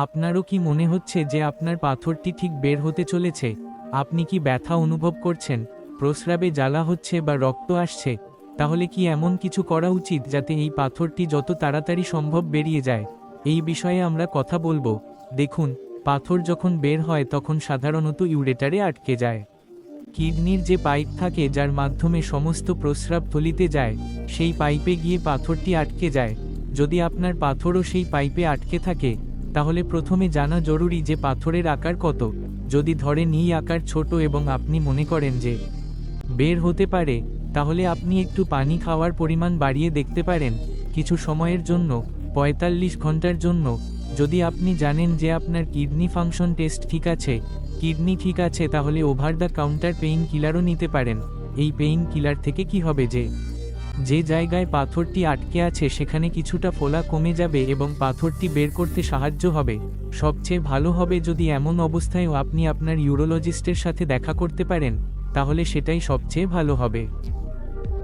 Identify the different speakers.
Speaker 1: আপনারও কি মনে হচ্ছে যে আপনার পাথরটি ঠিক বের হতে চলেছে? আপনি কি ব্যথা অনুভব করছেন, প্রস্রাবে জ্বালা হচ্ছে বা রক্ত আসছে? তাহলে কি এমন কিছু করা উচিত যাতে এই পাথরটি যত তাড়াতাড়ি সম্ভব বেরিয়ে যায়? এই বিষয়ে আমরা কথা বলবো। দেখুন, পাথর যখন বের হয় তখন সাধারণত ইউরেটারে আটকে যায়। কিডনির যে পাইপ থাকে যার মাধ্যমে সমস্ত প্রস্রাব থলিতে যায়, সেই পাইপে গিয়ে পাথরটি আটকে যায়। যদি আপনার পাথরও সেই পাইপে আটকে থাকে, তাহলে প্রথমে জানা জরুরি যে পাথরের আকার কত। যদি ধরে নিই আকার ছোট এবং আপনি মনে করেন যে বের হতে পারে, তাহলে আপনি একটু পানি খাওয়ার পরিমাণ বাড়িয়ে দেখতে পারেন, কিছু সময়ের জন্য, ৪৫ ঘন্টার জন্য। যদি আপনি জানেন যে আপনার কিডনি ফাংশন টেস্ট ঠিক আছে, কিডনি ঠিক আছে, তাহলে ওভার দ্য কাউন্টার পেইন কিলারও নিতে পারেন। এই পেইন কিলার থেকে কি হবে যে জায়গায় পাথরটি আটকে আছে সেখানে কিছুটা ফোলা কমে যাবে এবং পাথরটি বের করতে সাহায্য হবে। সবচেয়ে ভালো হবে যদি এমন অবস্থায়ও আপনি আপনার ইউরোলজিস্টের সাথে দেখা করতে পারেন, তাহলে সেটাই সবচেয়ে ভালো হবে।